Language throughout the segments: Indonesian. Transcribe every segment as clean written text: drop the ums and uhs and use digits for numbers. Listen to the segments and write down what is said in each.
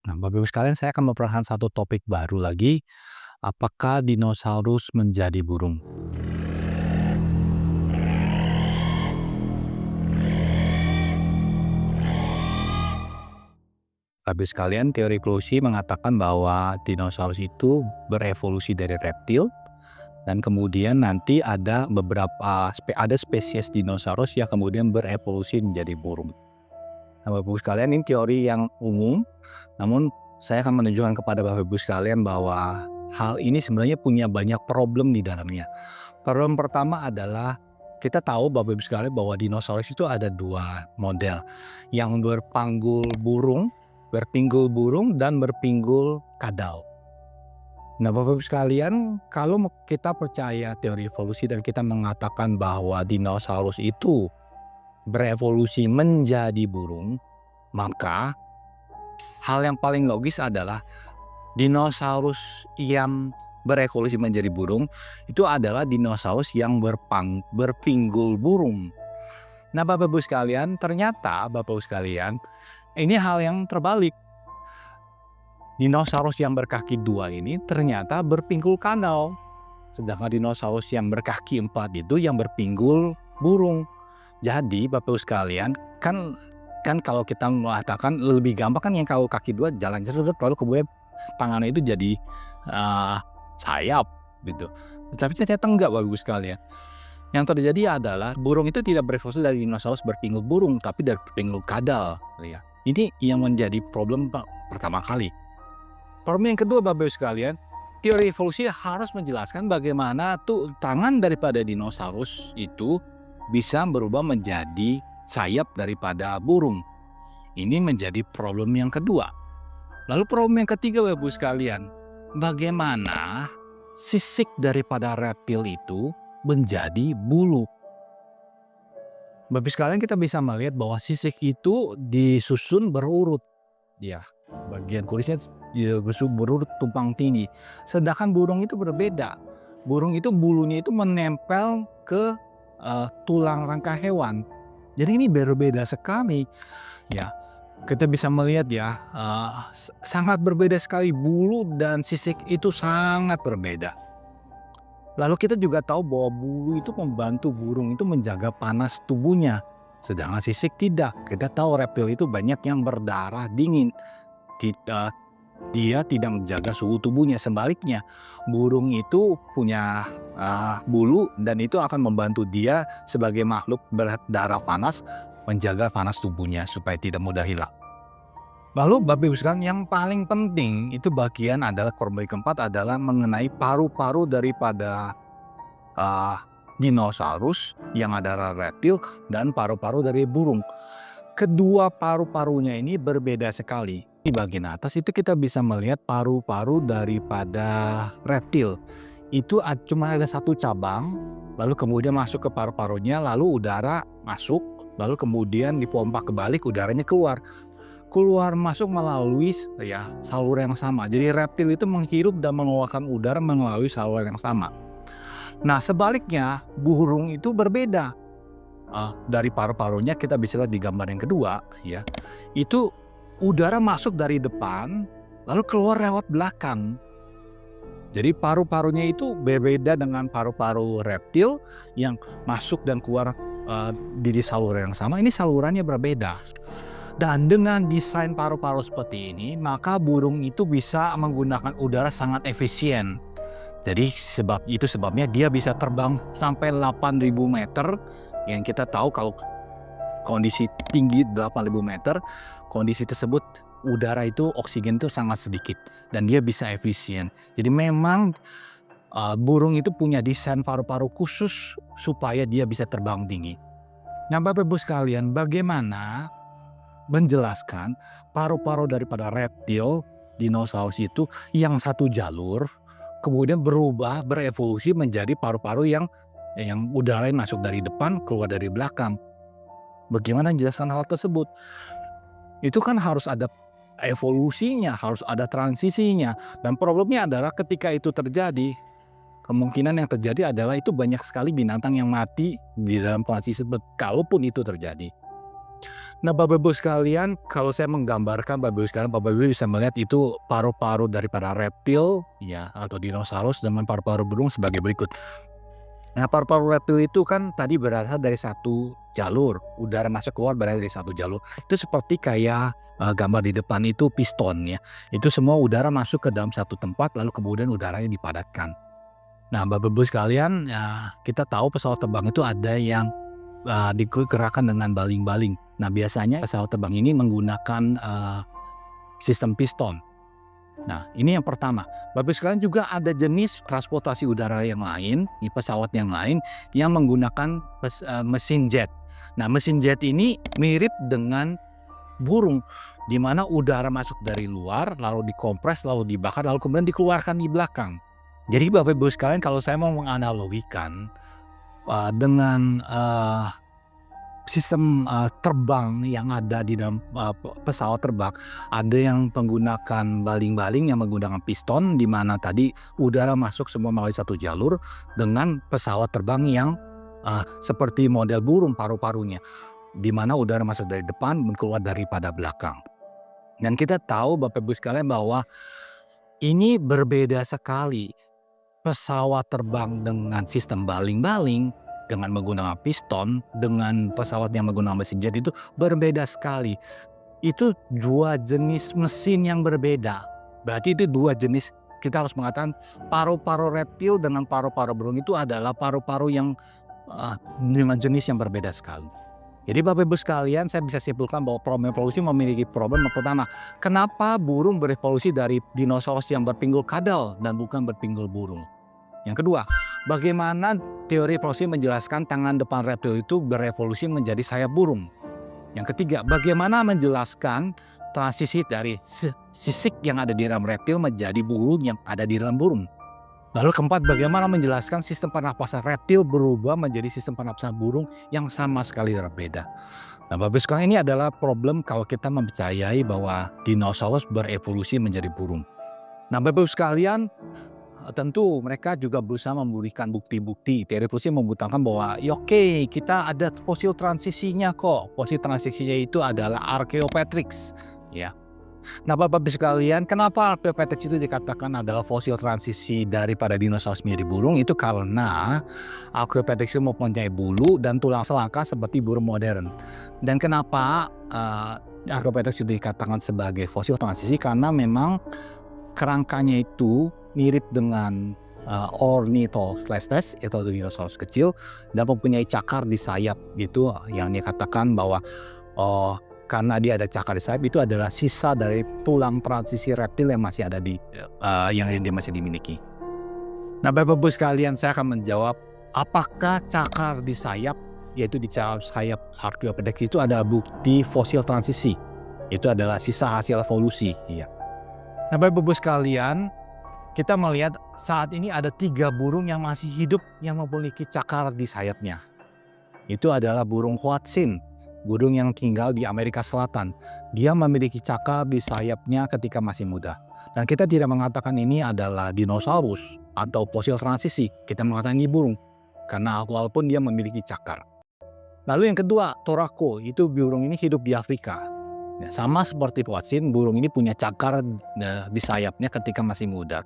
Nah, Bapak Ibu sekalian, saya akan memperkenalkan satu topik baru lagi. Apakah dinosaurus menjadi burung? Bapak Ibu sekalian, teori evolusi mengatakan bahwa dinosaurus itu berevolusi dari reptil dan kemudian nanti ada ada spesies dinosaurus yang kemudian berevolusi menjadi burung. Nah, Bapak Ibu sekalian, ini teori yang umum, namun saya akan menunjukkan kepada Bapak Ibu sekalian bahwa hal ini sebenarnya punya banyak problem di dalamnya. Problem pertama adalah kita tahu Bapak Ibu sekalian bahwa dinosaurus itu ada dua model, yang berpinggul burung dan berpinggul kadal. Nah, Bapak Ibu sekalian, kalau kita percaya teori evolusi dan kita mengatakan bahwa dinosaurus itu berevolusi menjadi burung, maka hal yang paling logis adalah dinosaurus yang berevolusi menjadi burung itu adalah dinosaurus yang berpinggul burung. Nah, Bapak Ibu sekalian, ternyata Bapak Ibu sekalian, ini hal yang terbalik. Dinosaurus yang berkaki dua ini ternyata berpinggul kadal. Sedangkan dinosaurus yang berkaki empat itu yang berpinggul burung. Jadi Bapak Ibu sekalian, kan kalau kita mengatakan lebih gampang kan yang kalau kaki dua jalan cerut lalu kemudian tangannya itu jadi sayap gitu. Tetapi ternyata enggak Bapak Ibu sekalian. Yang terjadi adalah burung itu tidak berevolusi dari dinosaurus berpinggul burung tapi dari berpinggul kadal ya. Ini yang menjadi problem pertama kali. Problem yang kedua Bapak Ibu sekalian, teori evolusi harus menjelaskan bagaimana tuh tangan daripada dinosaurus itu bisa berubah menjadi sayap daripada burung. Ini menjadi problem yang kedua. Lalu problem yang ketiga Bapak Ibu sekalian, bagaimana sisik daripada reptil itu menjadi bulu. Bapak Ibu sekalian, kita bisa melihat bahwa sisik itu disusun berurut. Ya, bagian kulisnya berurut tumpang tindih. Sedangkan burung itu berbeda. Burung itu bulunya itu menempel ke tulang rangka hewan. Jadi ini berbeda sekali. Ya, kita bisa melihat ya, sangat berbeda sekali, bulu dan sisik itu sangat berbeda. Lalu kita juga tahu bahwa bulu itu membantu burung itu menjaga panas tubuhnya. Sedangkan sisik tidak. Kita tahu reptil itu banyak yang berdarah dingin. Dia tidak menjaga suhu tubuhnya. Sebaliknya, burung itu punya bulu dan itu akan membantu dia sebagai makhluk berdarah panas menjaga panas tubuhnya supaya tidak mudah hilang. Lalu Bapak Ibu sekalian, yang paling penting itu bagian adalah korban keempat adalah mengenai paru-paru daripada dinosaurus yang adalah reptil dan paru-paru dari burung. Kedua paru-parunya ini berbeda sekali. Di bagian atas itu kita bisa melihat paru-paru daripada reptil. Itu cuma ada satu cabang, lalu kemudian masuk ke paru-parunya, lalu udara masuk, lalu kemudian dipompa kebalik, udaranya keluar masuk melalui saluran yang sama. Jadi reptil itu menghirup dan mengeluarkan udara melalui saluran yang sama. Nah, sebaliknya burung itu berbeda. Dari paru-parunya kita bisa lihat di gambar yang kedua ya. Itu udara masuk dari depan lalu keluar lewat belakang. Jadi paru-parunya itu berbeda dengan paru-paru reptil yang masuk dan keluar di saluran yang sama. Ini salurannya berbeda. Dan dengan desain paru-paru seperti ini, maka burung itu bisa menggunakan udara sangat efisien. Jadi sebabnya dia bisa terbang sampai 8.000 meter. Yang kita tahu kalau kondisi tinggi 8.000 meter, kondisi tersebut udara itu oksigen itu sangat sedikit dan dia bisa efisien. Jadi memang burung itu punya desain paru-paru khusus supaya dia bisa terbang tinggi. Nah, Bapak Ibu sekalian, bagaimana menjelaskan paru-paru daripada reptil dinosaurus itu yang satu jalur kemudian berevolusi menjadi paru-paru yang udara yang masuk dari depan keluar dari belakang. Bagaimana menjelaskan hal tersebut? Itu kan harus ada evolusinya, harus ada transisinya, dan problemnya adalah ketika itu terjadi, kemungkinan yang terjadi adalah itu banyak sekali binatang yang mati di dalam transisi kalaupun itu terjadi. Nah, Bapak Ibu sekalian, kalau saya menggambarkan Bapak Ibu sekalian, Bapak Ibu bisa melihat itu paru-paru daripada reptil ya atau dinosaurus dengan paru-paru burung sebagai berikut. Nah, paru-paru reptil itu kan tadi berasal dari satu jalur, udara masuk keluar berasal dari satu jalur. Itu seperti kayak gambar di depan itu piston ya. Itu semua udara masuk ke dalam satu tempat lalu kemudian udaranya dipadatkan. Nah, Bapak Ibu sekalian, ya, kita tahu pesawat terbang itu ada yang digerakkan dengan baling-baling. Nah, biasanya pesawat terbang ini menggunakan sistem piston. Nah, ini yang pertama. Bapak sekalian juga ada jenis transportasi udara yang lain, di pesawat yang lain yang menggunakan mesin jet. Nah, mesin jet ini mirip dengan burung, di mana udara masuk dari luar, lalu dikompres, lalu dibakar, lalu kemudian dikeluarkan di belakang. Jadi Bapak Ibu sekalian, kalau saya mau menganalogikan dengan sistem terbang yang ada di dalam pesawat terbang, ada yang menggunakan baling-baling yang menggunakan piston, di mana tadi udara masuk semua melalui satu jalur, dengan pesawat terbang yang seperti model burung paru-parunya, di mana udara masuk dari depan dan keluar daripada belakang. Dan kita tahu Bapak Ibu sekalian bahwa ini berbeda sekali. Pesawat terbang dengan sistem baling-baling dengan menggunakan piston dengan pesawat yang menggunakan mesin jet itu berbeda sekali. Itu dua jenis mesin yang berbeda. Berarti itu dua jenis, kita harus mengatakan paru-paru reptil dengan paru-paru burung itu adalah paru-paru yang dengan jenis yang berbeda sekali. Jadi Bapak Ibu sekalian, saya bisa simpulkan bahwa problem evolusi memiliki problem yang pertama. Kenapa burung berevolusi dari dinosaurus yang berpinggul kadal dan bukan berpinggul burung? Yang kedua, bagaimana teori evolusi menjelaskan tangan depan reptil itu berevolusi menjadi sayap burung? Yang ketiga, bagaimana menjelaskan transisi dari sisik yang ada di dalam reptil menjadi burung yang ada di dalam burung? Lalu keempat, bagaimana menjelaskan sistem pernapasan reptil berubah menjadi sistem pernapasan burung yang sama sekali berbeda? Nah, Bapak sekalian, ini adalah problem kalau kita mempercayai bahwa dinosaurus berevolusi menjadi burung. Nah, Bapak sekalian, tentu mereka juga berusaha memberikan bukti-bukti. Teori evolusi membuktikan bahwa ya oke, kita ada fosil transisinya kok. Fosil transisinya itu adalah Archaeopteryx ya. Nah, Bapak sekalian, kenapa Archaeopteryx itu dikatakan adalah fosil transisi daripada dinosaurus menjadi burung? Itu karena Archaeopteryx itu mempunyai bulu dan tulang selangka seperti burung modern. Dan kenapa Archaeopteryx itu dikatakan sebagai fosil transisi? Karena memang kerangkanya itu mirip dengan Ornitholestes atau dinosaurus kecil dan mempunyai cakar di sayap gitu, yang dikatakan bahwa karena dia ada cakar di sayap itu adalah sisa dari tulang transisi reptil yang masih ada di yang dia masih dimiliki. Nah, Bapak Ibu sekalian, saya akan menjawab apakah cakar di sayap, yaitu di sayap Archaeopteryx itu ada bukti fosil transisi. Itu adalah sisa hasil evolusi ya. Nah, Bapak Ibu sekalian, kita melihat saat ini ada 3 burung yang masih hidup yang memiliki cakar di sayapnya. Itu adalah burung Hoatzin, burung yang tinggal di Amerika Selatan. Dia memiliki cakar di sayapnya ketika masih muda. Dan kita tidak mengatakan ini adalah dinosaurus atau fosil transisi. Kita mengatakan ini burung, karena walaupun dia memiliki cakar. Lalu yang kedua, Torako, itu burung ini hidup di Afrika. Ya, sama seperti Hoatzin, burung ini punya cakar di sayapnya ketika masih muda.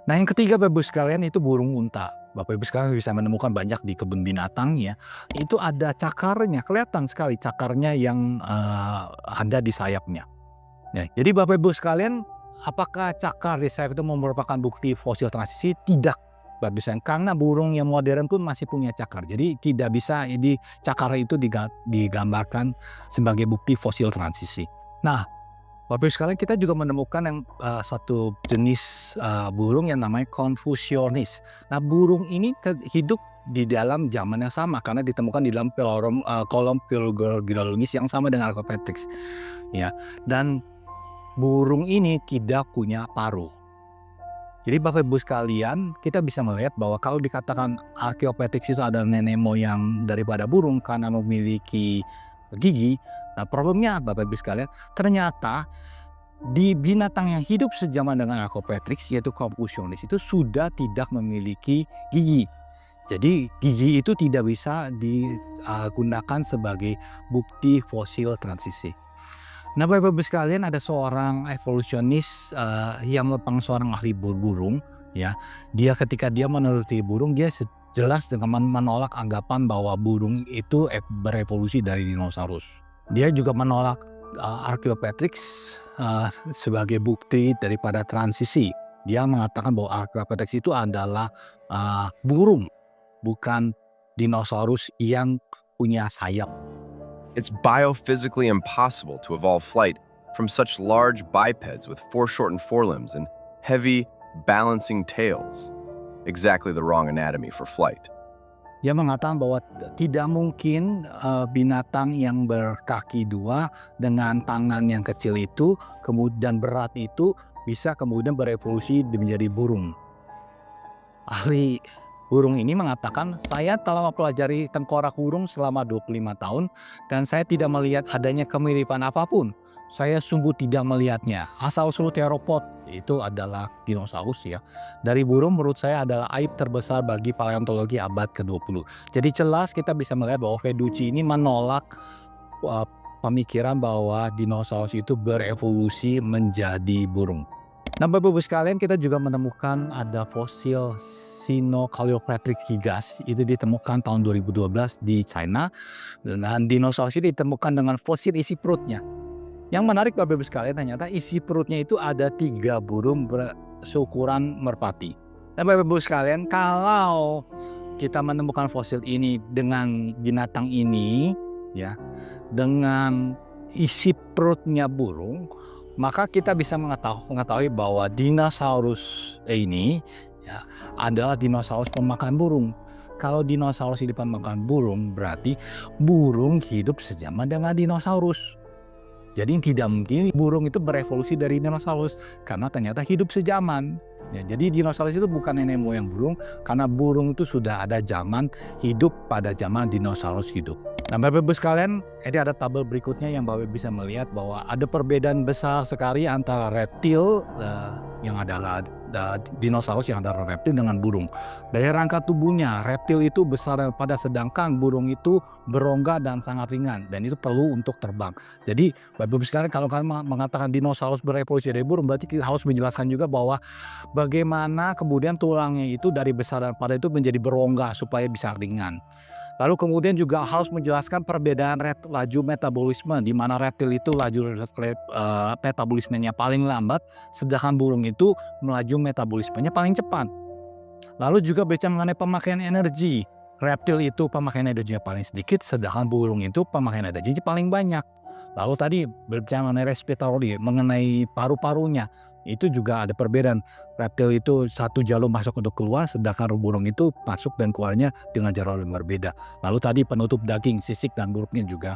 Nah, yang ketiga Bapak Ibu sekalian itu burung unta. Bapak Ibu sekalian bisa menemukan banyak di kebun binatang ya. Itu ada cakarnya, kelihatan sekali cakarnya yang ada di sayapnya. Ya, jadi Bapak Ibu sekalian, apakah cakar di sayap itu merupakan bukti fosil transisi? Tidak, Bapak Ibu sekalian, karena burung yang modern pun masih punya cakar. Jadi tidak bisa ini cakar itu digambarkan sebagai bukti fosil transisi. Nah, Bapak Ibu sekalian, kita juga menemukan yang satu jenis burung yang namanya Confucianis. Nah, burung ini hidup di dalam zaman yang sama karena ditemukan di dalam kolom phylogeologis yang sama dengan Archaeopteryx. Ya, dan burung ini tidak punya paruh. Jadi Bapak Ibu sekalian, kita bisa melihat bahwa kalau dikatakan Archaeopteryx itu adalah nenek moyang daripada burung karena memiliki gigi. Nah, problemnya Bapak Ibu sekalian, ternyata di binatang yang hidup sejaman dengan Archaeopteryx, yaitu Confucianis, itu sudah tidak memiliki gigi. Jadi gigi itu tidak bisa digunakan sebagai bukti fosil transisi. Nah, Bapak-Ibu sekalian, ada seorang evolusionis yang merupakan seorang ahli burung, ya. Dia ketika dia meneliti burung, dia jelas dengan menolak anggapan bahwa burung itu berevolusi dari dinosaurus. Dia juga menolak Archaeopteryx sebagai bukti daripada transisi. Dia mengatakan bahwa Archaeopteryx itu adalah burung, bukan dinosaurus yang punya sayap. It's biophysically impossible to evolve flight from such large bipeds with foreshortened forelimbs and heavy, balancing tails. Exactly the wrong anatomy for flight. Dia mengatakan bahwa tidak mungkin binatang yang berkaki dua dengan tangan yang kecil itu kemudian berat itu bisa kemudian berevolusi menjadi burung. Ahli burung ini mengatakan, saya telah mempelajari tengkorak burung selama 25 tahun dan saya tidak melihat adanya kemiripan apapun. Saya sungguh tidak melihatnya. Asal-usul theropod itu adalah dinosaurus, ya. Dari burung menurut saya adalah aib terbesar bagi paleontologi abad ke-20. Jadi jelas kita bisa melihat bahwa Feducci ini menolak pemikiran bahwa dinosaurus itu berevolusi menjadi burung. Nah, Bapak-Ibu sekalian, kita juga menemukan ada fosil Sinocaleopteryx gigas. Itu ditemukan tahun 2012 di China. Dan dinosaurus ini ditemukan dengan fosil isi perutnya. Yang menarik, Bapak-Ibu sekalian, ternyata isi perutnya itu ada 3 burung berukuran merpati. Nah, Bapak-Ibu sekalian, kalau kita menemukan fosil ini dengan binatang ini, ya, dengan isi perutnya burung, maka kita bisa mengetahui bahwa dinosaurus ini, ya, adalah dinosaurus pemakan burung. Kalau dinosaurus ini pemakan burung, berarti burung hidup sejaman dengan dinosaurus. Jadi tidak mungkin burung itu berevolusi dari dinosaurus karena ternyata hidup sejaman. Ya, jadi dinosaurus itu bukan nenek moyang burung karena burung itu sudah ada zaman hidup pada zaman dinosaurus hidup. Nah, Bapak-Ibu sekalian, ini ada tabel berikutnya yang Bapak bisa melihat bahwa ada perbedaan besar sekali antara reptil yang adalah dinosaurus yang adalah reptil dengan burung. Dari rangka tubuhnya, reptil itu besar daripada, sedangkan burung itu berongga dan sangat ringan dan itu perlu untuk terbang. Jadi Bapak-Ibu sekalian, kalau kalian mengatakan dinosaurus berevolusi dari burung, berarti kita harus menjelaskan juga bahwa bagaimana kemudian tulangnya itu dari besar daripada itu menjadi berongga supaya bisa ringan. Lalu kemudian juga harus menjelaskan perbedaan laju metabolisme, di mana reptil itu laju metabolismenya paling lambat, sedangkan burung itu melaju metabolismenya paling cepat. Lalu juga bicara mengenai pemakaian energi. Reptil itu pemakaian energinya paling sedikit, sedangkan burung itu pemakaian energinya paling banyak. Lalu tadi berbicara mengenai respiratory, mengenai paru-parunya, itu juga ada perbedaan. Reptil itu satu jalur masuk untuk keluar, sedangkan burung itu masuk dan keluarnya dengan jalur yang berbeda. Lalu tadi penutup daging, sisik dan burungnya juga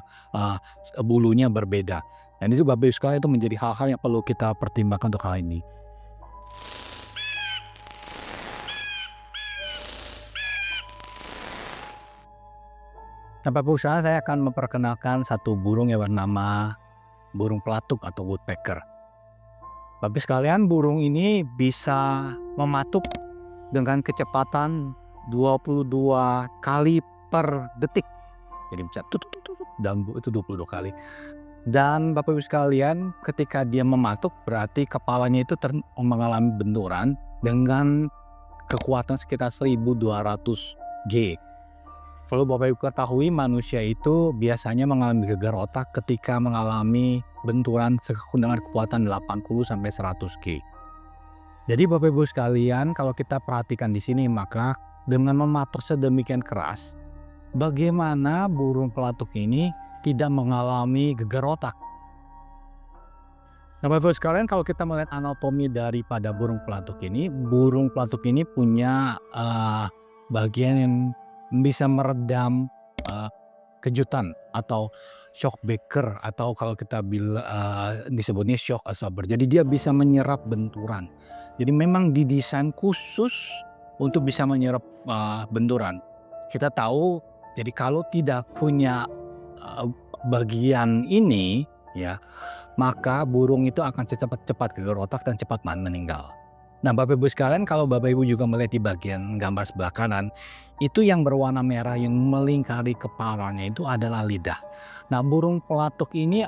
bulunya berbeda. Dan itu Bapak-Ibu sekalian, itu menjadi hal-hal yang perlu kita pertimbangkan untuk hal ini. Nah, Bapak-Ibu sekalian, saya akan memperkenalkan satu burung yang bernama burung pelatuk atau woodpecker. Bapak sekalian, burung ini bisa mematuk dengan kecepatan 22 kali per detik. Jadi bisa tutut, dan itu 22 kali. Dan Bapak Ibu sekalian, ketika dia mematuk berarti kepalanya itu mengalami benturan dengan kekuatan sekitar 1200 G. Perlu Bapak Ibu ketahui, manusia itu biasanya mengalami gegar otak ketika mengalami benturan dengan kekuatan 80-100 G. Jadi Bapak Ibu sekalian, kalau kita perhatikan di sini, maka dengan mematuk sedemikian keras, bagaimana burung pelatuk ini tidak mengalami gegar otak? Nah, Bapak Ibu sekalian, kalau kita melihat anatomi daripada burung pelatuk ini punya bagian yang bisa meredam kejutan atau shock breaker, atau kalau kita disebutnya shock absorber. Jadi dia bisa menyerap benturan. Jadi memang didesain khusus untuk bisa menyerap benturan. Kita tahu, jadi kalau tidak punya bagian ini, ya, maka burung itu akan cepat gegar otak dan cepat meninggal. Nah, Bapak Ibu sekalian, kalau Bapak Ibu juga melihat di bagian gambar sebelah kanan, itu yang berwarna merah yang melingkari kepalanya itu adalah lidah. Nah, burung pelatuk ini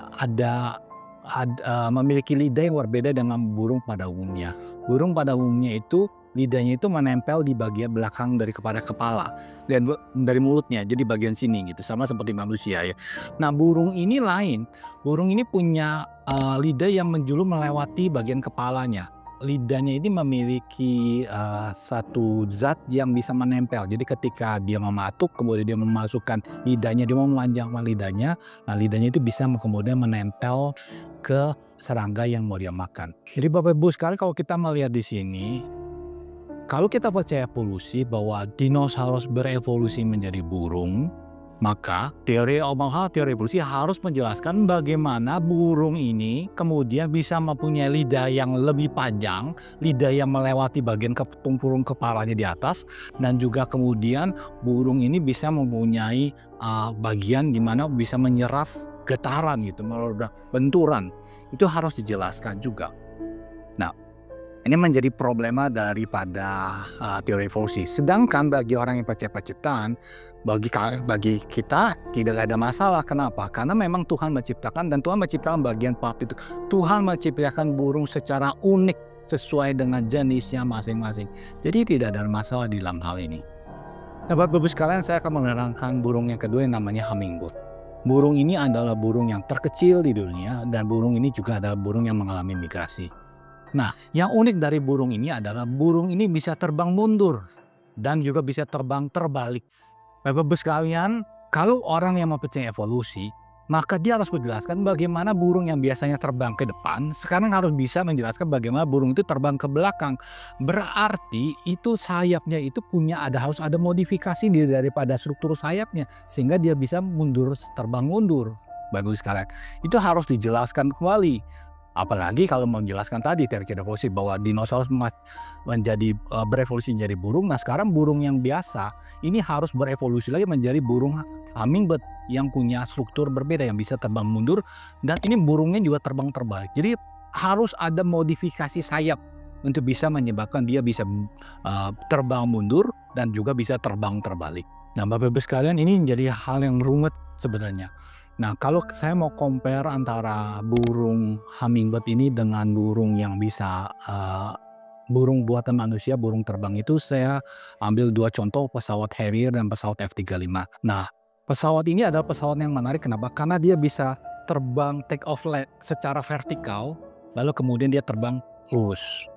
memiliki lidah yang berbeda dengan burung pada umumnya. Burung pada umumnya itu lidahnya itu menempel di bagian belakang kepada kepala dan dari mulutnya, jadi bagian sini gitu, sama seperti manusia ya. Nah, burung ini lain. Burung ini punya lidah yang menjulur melewati bagian kepalanya. Lidahnya ini memiliki satu zat yang bisa menempel. Jadi ketika dia mematuk, kemudian dia memasukkan lidahnya, dia memanjangkan lidahnya. Nah, lidahnya itu bisa kemudian menempel ke serangga yang mau dia makan. Jadi Bapak Ibu sekalian, kalau kita melihat di sini, kalau kita percaya evolusi bahwa dinosaurus berevolusi menjadi burung, maka teori evolusi harus menjelaskan bagaimana burung ini kemudian bisa mempunyai lidah yang lebih panjang, lidah yang melewati bagian tumpulung kepalanya di atas, dan juga kemudian burung ini bisa mempunyai bagian di mana bisa menyerap getaran gitu, benturan. Itu harus dijelaskan juga. Nah, ini menjadi problema daripada teori evolusi. Sedangkan bagi orang yang percaya penciptaan, bagi kita tidak ada masalah. Kenapa? Karena memang Tuhan menciptakan, dan Tuhan menciptakan bagian part itu. Tuhan menciptakan burung secara unik sesuai dengan jenisnya masing-masing. Jadi tidak ada masalah di dalam hal ini. Nah, Bapak Ibu sekalian, saya akan menerangkan burung yang kedua yang namanya hummingbird. Burung ini adalah burung yang terkecil di dunia, dan burung ini juga adalah burung yang mengalami migrasi. Nah, yang unik dari burung ini adalah burung ini bisa terbang mundur dan juga bisa terbang terbalik. Bapak-Ibu sekalian, kalau orang yang mempercayai evolusi, maka dia harus menjelaskan bagaimana burung yang biasanya terbang ke depan, sekarang harus bisa menjelaskan bagaimana burung itu terbang ke belakang. Berarti itu sayapnya itu harus ada modifikasi daripada struktur sayapnya, sehingga dia bisa terbang mundur. Bagus sekalian, itu harus dijelaskan kembali. Apalagi kalau menjelaskan tadi teori evolusi bahwa dinosaurus berevolusi menjadi burung. Nah, sekarang burung yang biasa ini harus berevolusi lagi menjadi burung hummingbird yang punya struktur berbeda, yang bisa terbang mundur, dan ini burungnya juga terbang terbalik. Jadi harus ada modifikasi sayap untuk bisa menyebabkan dia bisa terbang mundur dan juga bisa terbang terbalik. Nah, Bapak Ibu sekalian, ini menjadi hal yang rumit sebenarnya. Nah, kalau saya mau compare antara burung hummingbird ini dengan burung yang bisa burung buatan manusia, burung terbang itu, saya ambil dua contoh, pesawat Harrier dan pesawat F-35. Nah, pesawat ini adalah pesawat yang menarik. Kenapa? Karena dia bisa terbang take off secara vertikal, lalu kemudian dia terbang lurus.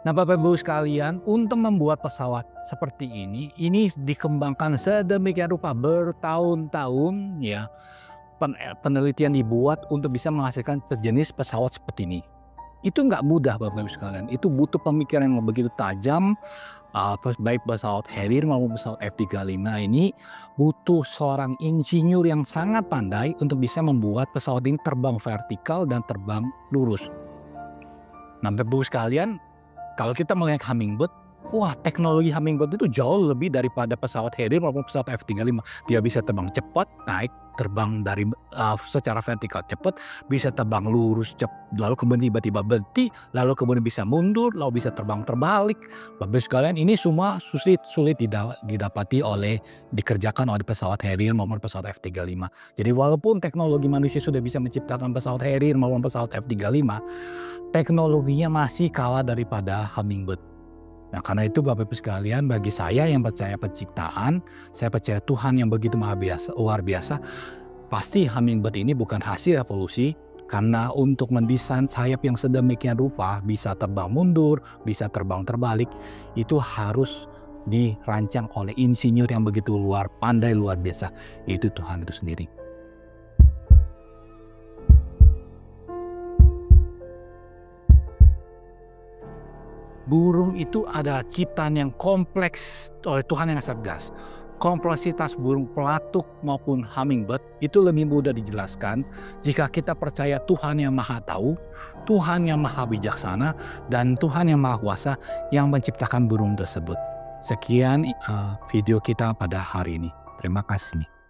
Nah, Bapak Ibu sekalian, untuk membuat pesawat seperti ini dikembangkan sedemikian rupa bertahun-tahun ya. Penelitian dibuat untuk bisa menghasilkan jenis pesawat seperti ini. Itu nggak mudah, Bapak Ibu sekalian. Itu butuh pemikiran yang begitu tajam. Baik pesawat Harrier maupun pesawat F-35 ini butuh seorang insinyur yang sangat pandai untuk bisa membuat pesawat ini terbang vertikal dan terbang lurus. Nah, Bapak Ibu sekalian, kalau kita melihat hummingbird, wah, teknologi hummingbird itu jauh lebih daripada pesawat Harrier maupun pesawat F-35. Dia bisa terbang cepat, naik, terbang dari secara vertikal cepat, bisa terbang lurus lalu kemudian tiba-tiba berhenti, lalu kemudian bisa mundur, lalu bisa terbang terbalik. Bapak sekalian, ini semua sulit dikerjakan oleh pesawat Harrier maupun pesawat F-35. Jadi walaupun teknologi manusia sudah bisa menciptakan pesawat Harrier maupun pesawat F-35, teknologinya masih kalah daripada hummingbird. Nah, karena itu Bapak Ibu sekalian, bagi saya yang percaya penciptaan, saya percaya Tuhan yang begitu luar biasa, pasti hummingbird ini bukan hasil evolusi, karena untuk mendesain sayap yang sedemikian rupa, bisa terbang mundur, bisa terbang terbalik, itu harus dirancang oleh insinyur yang begitu pandai luar biasa, yaitu Tuhan itu sendiri. Burung itu adalah ciptaan yang kompleks oleh Tuhan yang cerdas. Kompleksitas burung pelatuk maupun hummingbird itu lebih mudah dijelaskan jika kita percaya Tuhan yang Maha Tahu, Tuhan yang Maha Bijaksana, dan Tuhan yang Maha Kuasa yang menciptakan burung tersebut. Sekian video kita pada hari ini. Terima kasih.